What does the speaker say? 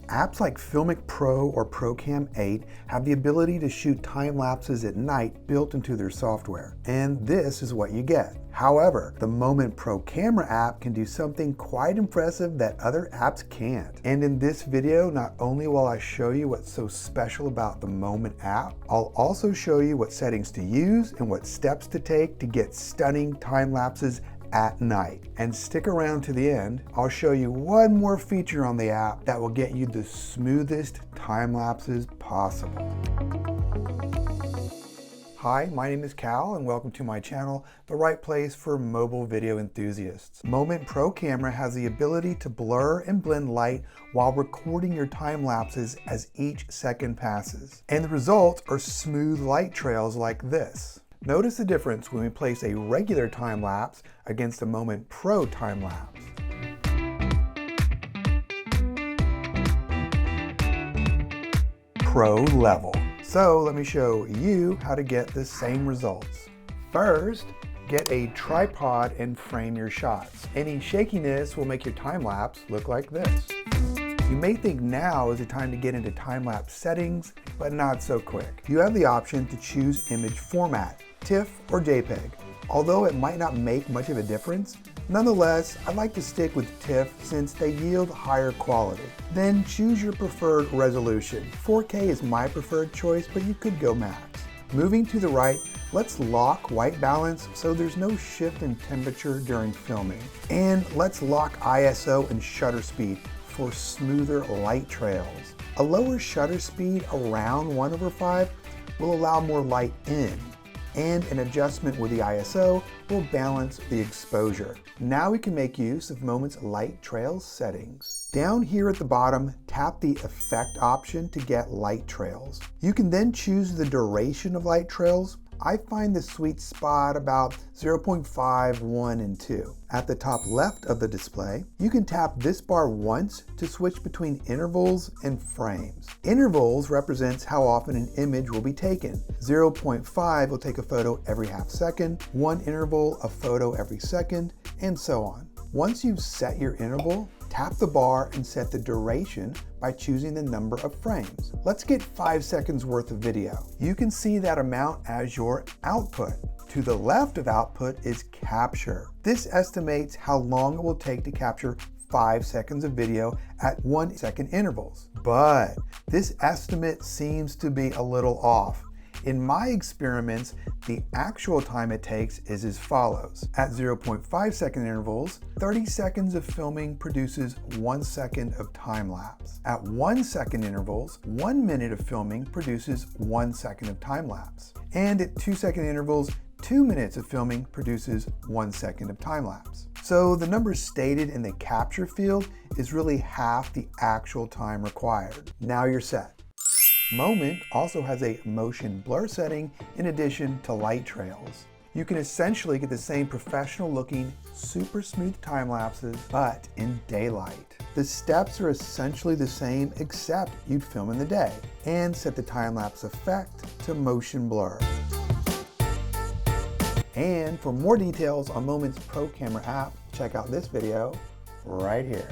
Apps like Filmic Pro or Procam 8 have the ability to shoot time lapses at night built into their software, and this is what you get. However, the Moment Pro Camera app can do something quite impressive that other apps can't. And in this video, not only will I show you what's so special about the Moment app, I'll also show you what settings to use and what steps to take to get stunning time lapses at night. And stick around to the end, I'll show you one more feature on the app that will get you the smoothest time lapses possible. Hi, my name is Cal and welcome to my channel, the right place for mobile video enthusiasts. Moment Pro Camera has the ability to blur and blend light while recording your time lapses as each second passes. And the results are smooth light trails like this. Notice the difference when we place a regular time lapse against a Moment Pro time lapse. Pro level. So let me show you how to get the same results. First, get a tripod and frame your shots. Any shakiness will make your time lapse look like this. You may think now is the time to get into Timelapse Settings, but not so quick. You have the option to choose image format, TIFF or JPEG. Although it might not make much of a difference, nonetheless, I like to stick with TIFF since they yield higher quality. Then choose your preferred resolution. 4K is my preferred choice, but you could go max. Moving to the right, let's lock white balance so there's no shift in temperature during filming. And let's lock ISO and shutter speed for smoother light trails. A lower shutter speed around 1/5 will allow more light in, and an adjustment with the ISO will balance the exposure. Now we can make use of Moment's light trail settings. Down here at the bottom, tap the effect option to get light trails. You can then choose the duration of light trails. I find the sweet spot about 0.5, 1, and 2. At the top left of the display, you can tap this bar once to switch between intervals and frames. Intervals represents how often an image will be taken. 0.5 will take a photo every half second, 1 interval a photo every second, and so on. Once you've set your interval, tap the bar and set the duration by choosing the number of frames. Let's get 5 seconds worth of video. You can see that amount as your output. To the left of output is capture. This estimates how long it will take to capture 5 seconds of video at 1 second intervals. But this estimate seems to be a little off. In my experiments, the actual time it takes is as follows. At 0.5 second intervals, 30 seconds of filming produces 1 second of time lapse. At 1 second intervals, 1 minute of filming produces 1 second of time lapse. And at 2 second intervals, 2 minutes of filming produces 1 second of time lapse. So the number stated in the capture field is really half the actual time required. Now you're set. Moment also has a motion blur setting in addition to light trails. You can essentially get the same professional looking, super smooth time lapses, but in daylight. The steps are essentially the same except you'd film in the day and set the time lapse effect to motion blur. And for more details on Moment's Pro Camera app, check out this video right here.